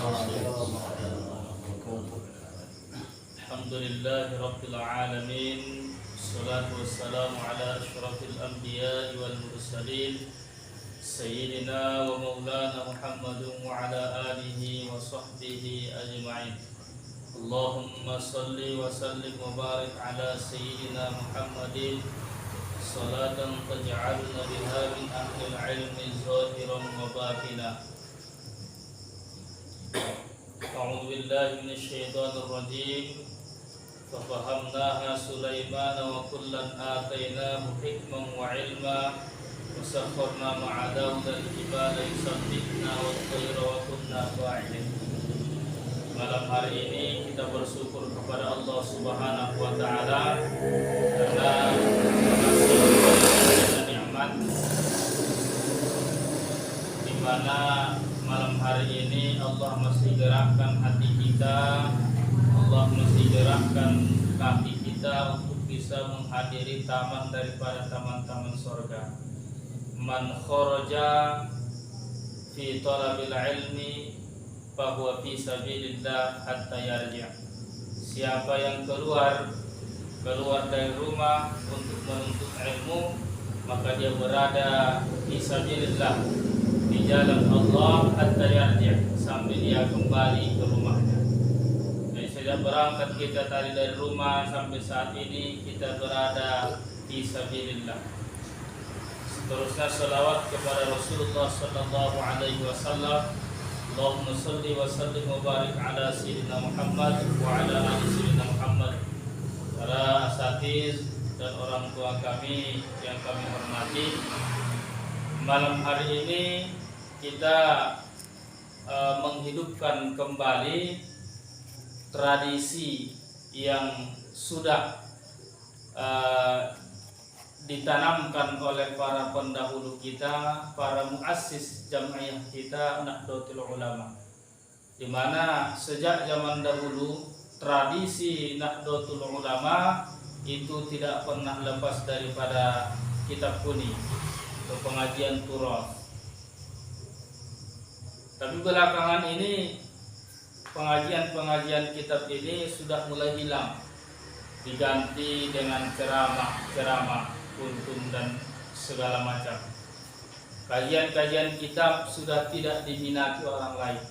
Alhamdulillahi Rabbil Alamin. Assalatu wassalamu ala ashrafil anbiya wal mursalin Sayyidina wa maulana Muhammadun wa ala alihi wa sahbihi ajma'in. Allahumma salli wa sallim wa barik ala Sayyidina Muhammadin salatan taj'alna biha min ahlil ilmi zahiran wa batina. A'udzu billahi minasy syaithanir rajim. Fafahamnaha Sulaiman wa kullan atainahu hikman wa ilma wa sakharna ma'a Daud al-jibala yusabbihna wa at-tayra wa kunna fa'ilin. Malam hari ini kita bersyukur kepada Allah Subhanahu wa taala karena masih nikmat di mana malam hari ini Allah masih gerakkan hati kita, Allah masih gerakkan kaki kita untuk bisa menghadiri taman daripada taman-taman surga. Man kharaja fi talabil ilmi fahuwa fi sabilillah hatta yarji'. Siapa yang keluar dari rumah untuk menuntut ilmu, maka dia berada fi sabilillah, di jalan Allah hatta yarji', sampai dia kembali ke rumahnya. Jadi sejak berangkat kita tadi dari rumah sampai saat ini kita berada fi sabilillah. Seterusnya salawat kepada Rasulullah sallallahu alaihi wasallam. Allahumma salli wa sallim wa barik ala Sayyidina Muhammad wa ala ali Sayyidina Muhammad. Para asatiz dan orang tua kami yang kami hormati, malam hari ini kita menghidupkan kembali tradisi yang sudah ditanamkan oleh para pendahulu kita, para muassis jamiah kita Nahdlatul Ulama, di mana sejak zaman dahulu tradisi Nahdlatul Ulama itu tidak pernah lepas daripada kitab kuning atau pengajian turas. Tapi belakangan ini pengajian kitab ini sudah mulai hilang, diganti dengan ceramah kuntun dan segala macam. Kajian kitab sudah tidak diminati orang lain.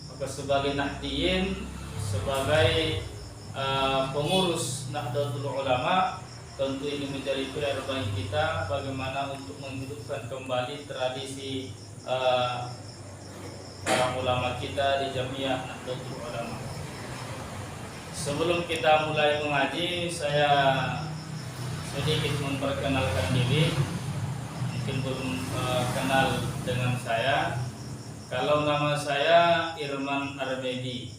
Maka sebagai Nahdiyin, sebagai pengurus Nahdlatul Ulama, tentu ini menjadi PR bagi kita bagaimana untuk menghidupkan kembali tradisi para ulama kita di Jamiah Nahdlatul Ulama. Sebelum kita mulai mengaji, saya sedikit memperkenalkan diri. Mungkin belum kenal dengan saya. Kalau nama saya Irman Armedi.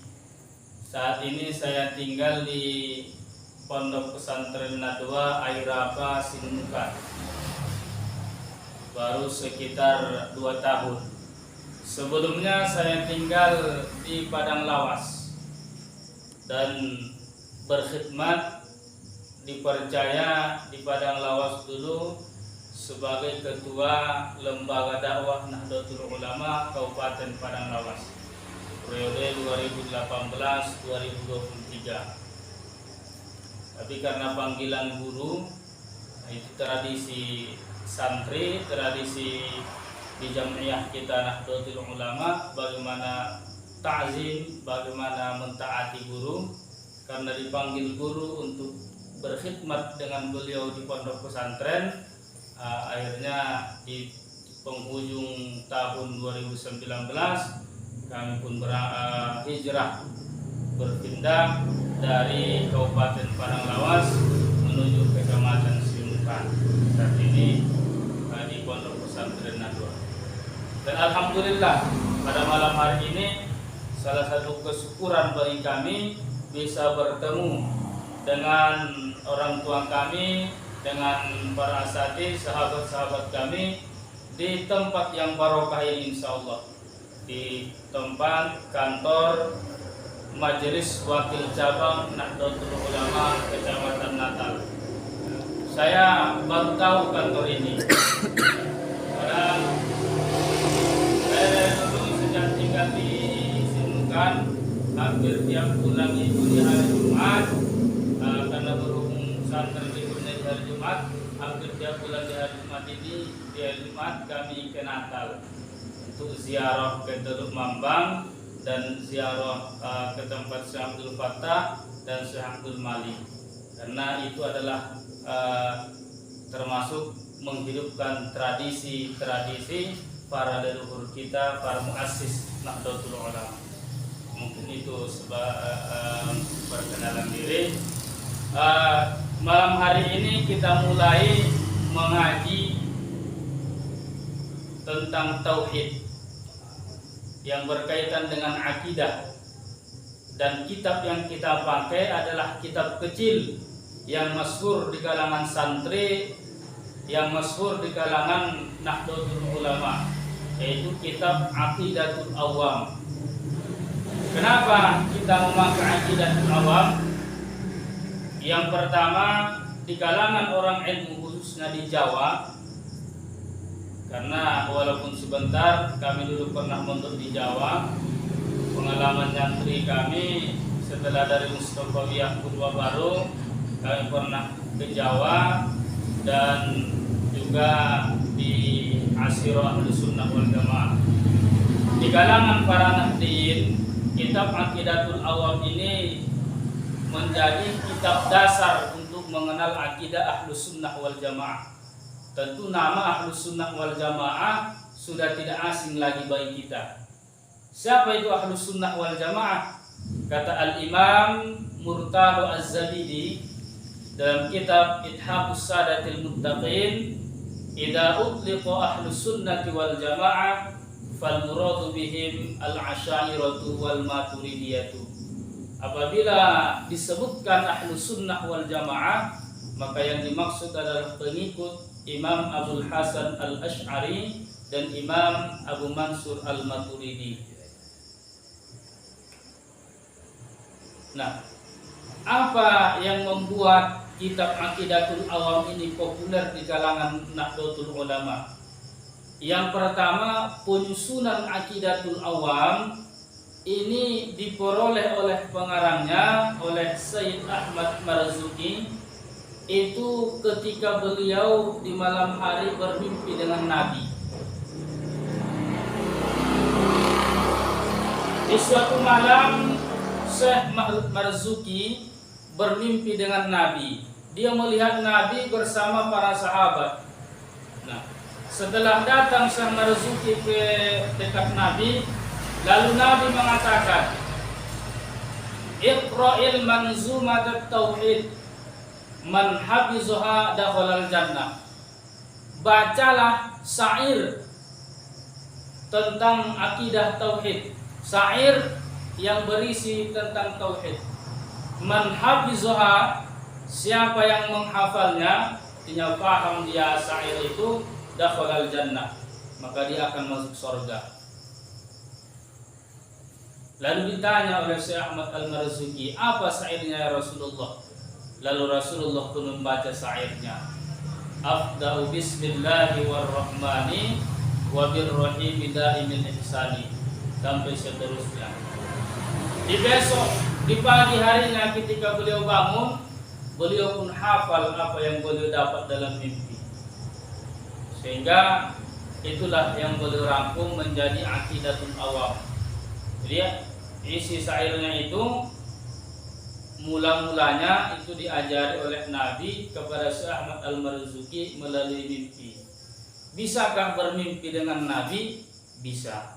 Saat ini saya tinggal di Pondok Pesantren Nadwa Airapa Sinunukan. Baru sekitar 2 tahun. Sebelumnya saya tinggal di Padang Lawas dan berkhidmat, dipercaya di Padang Lawas dulu sebagai ketua lembaga dakwah Nahdlatul Ulama Kabupaten Padang Lawas periode 2018-2023. Tapi karena panggilan guru, itu tradisi santri, tradisi di jamiah kita Nahdlatul Ulama, bagaimana ta'zim, bagaimana mentaati guru. Karena dipanggil guru untuk berkhidmat dengan beliau di pondok pesantren, akhirnya di penghujung tahun 2019 kami pun hijrah, berpindah dari Kabupaten Padang Lawas menuju Kecamatan Sinunukan. Saat ini di pondok pesantren Nadwa. Dan alhamdulillah pada malam hari ini salah satu kesyukuran bagi kami bisa bertemu dengan orang tua kami, dengan para asatidz, sahabat-sahabat kami di tempat yang barokah ini, insyaallah, di tempat kantor Majelis Wakil Cabang Nahdlatul Ulama Kecamatan Natal. Saya baru tahu kantor ini. Karena saya dulu sejak tinggal di mengadakan hampir tiap bulan itu di hari Jumat, karena berhubung santri liburnya di hari Jumat, hampir tiap bulan di hari Jumat ini, di hari Jumat kami ke Natal untuk ziarah ke Teluk Mambang dan ziarah ke tempat Syekh Abdul Fattah dan Syekh Abdul Malik, karena itu adalah termasuk menghidupkan tradisi-tradisi para leluhur kita, para muassis Nahdlatul Ulama. Mungkin itu perkenalan diri. Malam hari ini kita mulai mengaji tentang tauhid yang berkaitan dengan akidah, dan kitab yang kita pakai adalah kitab kecil yang masyhur di kalangan santri, yang masyhur di kalangan Nahdlatul Ulama, yaitu kitab Aqidatul Awam. Kenapa kita memakai Aqidatul Awam? Yang pertama, di kalangan orang ilmu khususnya di Jawa, karena walaupun sebentar kami dulu pernah mondok di Jawa, pengalaman nyantri kami setelah dari Mustofawiyah Purwabaru, kami pernah ke Jawa dan juga di Asyirah Ahlussunnah wal Jamaah. Di kalangan para nahdliyin, kitab Aqidatul Awam ini menjadi kitab dasar untuk mengenal akidah Ahlussunnah wal Jamaah. Tentu nama Ahlussunnah wal Jamaah sudah tidak asing lagi bagi kita. Siapa itu Ahlussunnah wal Jamaah? Kata Al-Imam Murtado Az-Zabidi dalam kitab Ithaqus Sadatil Muttaqin, idza utliqa Ahlussunnati wal Jamaah fal muradu bihim al-Asy'ariyatu wal Maturidiyatu. Apabila disebutkan Ahlussunnah wal Jamaah, maka yang dimaksud adalah pengikut Imam Abdul Hasan Al-Asy'ari dan Imam Abu Mansur Al-Maturidi. Nah, apa yang membuat kitab Aqidatul Awam ini populer di kalangan Nahdlatul Ulama? Yang pertama, penyusunan Aqidatul Awam ini diperoleh oleh pengarangnya, oleh Sayyid Ahmad Marzuki, itu ketika beliau di malam hari bermimpi dengan Nabi. Di suatu malam Syekh Marzuki bermimpi dengan Nabi. Dia melihat Nabi bersama para sahabat. Nah, setelah datang Syekh Marzuki ke dekat Nabi, lalu Nabi mengatakan, Iqra'il manzumat tauhid, man hafizaha dakhalal jannah. Bacalah syair tentang akidah tauhid, syair yang berisi tentang tauhid. Man hafizaha, siapa yang menghafalnya, artinya paham dia syair itu, dakhalal jannah, maka dia akan masuk surga. Lalu ditanya oleh Syekh Ahmad Al-Marzuki, apa syairnya ya Rasulullah? Lalu Rasulullah pun membaca syairnya, Afda'u bismillahi warrahmani wa birrahimi daimil ihsani, sampai seterusnya. Di besok, di pagi harinya ketika beliau bangun, beliau pun hafal apa yang beliau dapat dalam mimpi. Sehingga itulah yang beliau rangkum menjadi Aqidatul Awam. Lihat, isi syairnya itu mula-mulanya itu diajari oleh Nabi kepada Syekh Ahmad Al-Marzuki melalui mimpi. Bisakah bermimpi dengan Nabi? Bisa.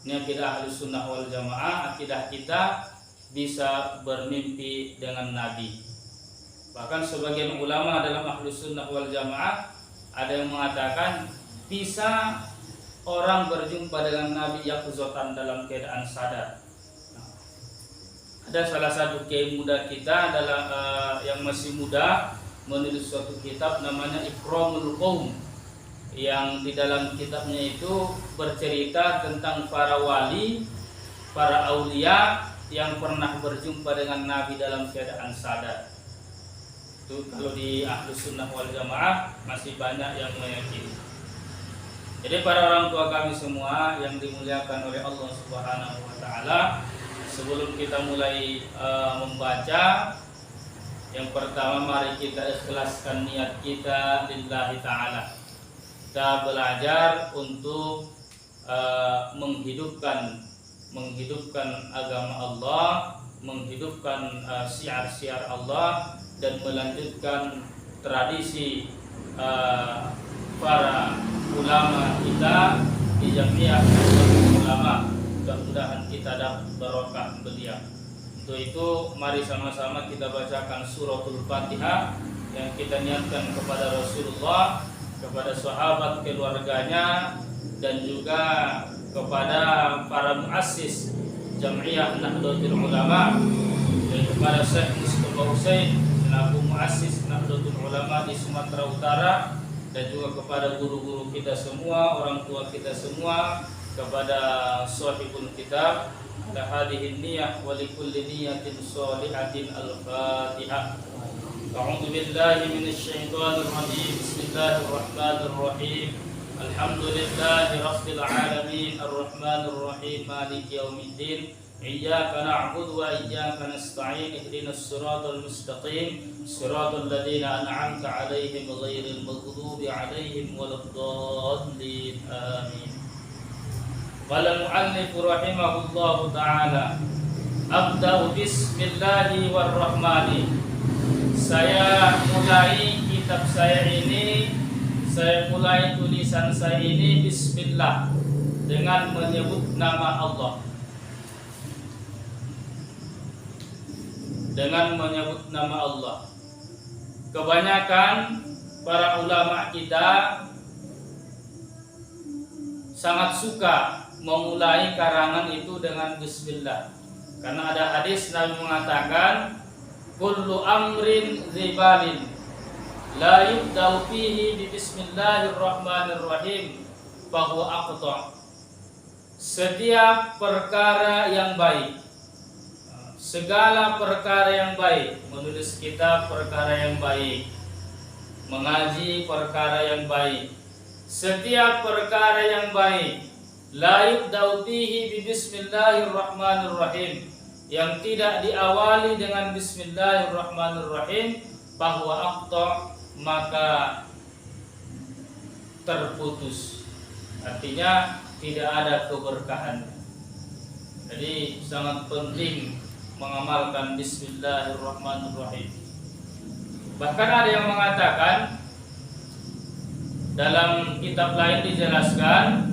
Ini akidah Ahlussunnah wal Jamaah, akidah kita bisa bermimpi dengan Nabi. Bahkan sebagian ulama dalam Ahlussunnah wal Jamaah ada yang mengatakan bisa orang berjumpa dengan Nabi yaqzatan dalam keadaan sadar. Ada salah satu kiai muda kita adalah yang masih muda menulis suatu kitab namanya Ikramul Qaum, yang di dalam kitabnya itu bercerita tentang para wali, para aulia yang pernah berjumpa dengan Nabi dalam keadaan sadar. Itu kalau di Ahlussunnah wal Jamaah masih banyak yang meyakini. Jadi para orang tua kami semua yang dimuliakan oleh Allah Subhanahu wa taala, sebelum kita mulai membaca, yang pertama mari kita ikhlaskan niat kita lillahi ta'ala. Kita belajar untuk menghidupkan agama Allah, menghidupkan syiar-syiar Allah, dan melanjutkan tradisi para ulama kita di Jamiah Ulama. Mudah-mudahan kita dapat barokah beliau. Untuk itu mari sama-sama kita bacakan suratul Fatihah yang kita niatkan kepada Rasulullah, kepada sahabat keluarganya, dan juga kepada para muassis Jamiah Nahdlatul Ulama, dan kepada Syekh Mustafa Husain selaku muassis Nahdlatul Ulama di Sumatera Utara, dan juga kepada guru-guru kita semua, orang tua kita semua, kepada sahibul kitab. Ala hadhihi niyyah wa likulli niyyatin shalihatin. Al-Fatihah. A'udzu billahi minasy syaithanir rajim. Bismillahirrahmanirrahim. Alhamdulillahi rabbil alamin, arrahmanir rahim, maliki yaumiddin. Iyyaka na'budu wa iyyaka nasta'in. Ihdinas siratal mustaqim, siratal ladzina an'amta 'alaihim ghairil maghdubi 'alaihim waladdallin. Amin. Qala al-mu'allif rahimahullahu ta'ala, abda'u bismillahirrahmanirrahim. Saya mulai kitab saya ini, saya mulai tulisan saya ini bismillah, dengan menyebut nama Allah. Dengan menyebut nama Allah. Kebanyakan para ulama kita sangat suka memulai karangan itu dengan bismillah, karena ada hadis Nabi mengatakan, kullu amrin zibalin la yubda'u fihi bi bismillahirrahmanirrahim fahuwa aqta'. Setiap perkara yang baik, segala perkara yang baik, menulis kitab perkara yang baik, mengaji perkara yang baik, setiap perkara yang baik, la yubda'u bihi bi bismillahirrahmanirrahim, yang tidak diawali dengan bismillahirrahmanirrahim, bahwa aqta', maka terputus, artinya tidak ada keberkahan. Jadi sangat penting mengamalkan bismillahirrahmanirrahim. Bahkan ada yang mengatakan, dalam kitab lain dijelaskan,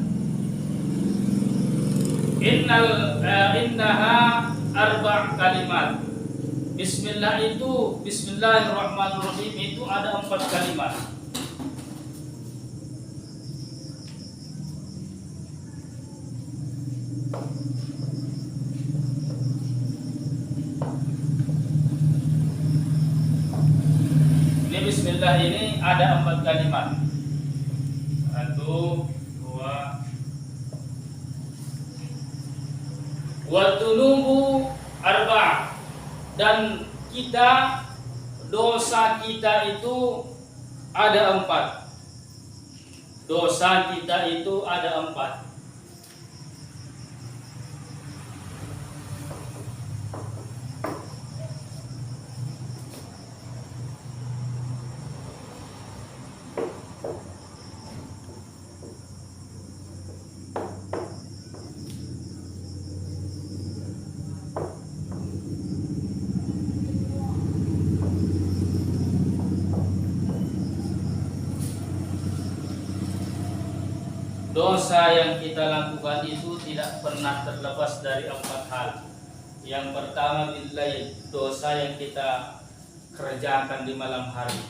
innaha arba' kalimat. Bismillahirrahmanirrahim itu ada 4 kalimat. Ini bismillah ini ada 4 kalimat. 1, 2. Wa dunubu arba', dan kita, dosa kita itu ada 4. Dosa kita itu ada 4. Dosa yang kita lakukan itu tidak pernah terlepas dari 4 hal. Yang pertama billail, dosa yang kita kerjakan di malam hari.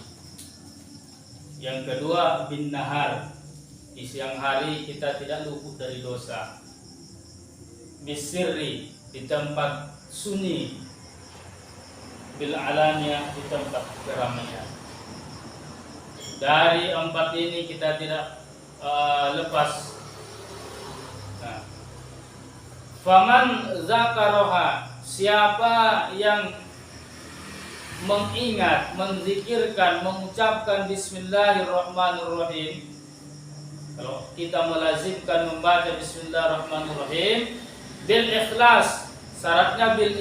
Yang kedua bin nahar, di siang hari kita tidak luput dari dosa. Bisirri, di tempat sunyi. Bil alania, di tempat keramaian. Dari 4 ini kita tidak lepas. Nah, faman zakaroha, siapa yang mengingat, menzikirkan, mengucapkan bismillahirrahmanirrahim. Kalau kita melazimkan membaca bismillahirrahmanirrahim bil ikhlas, Syaratnya bil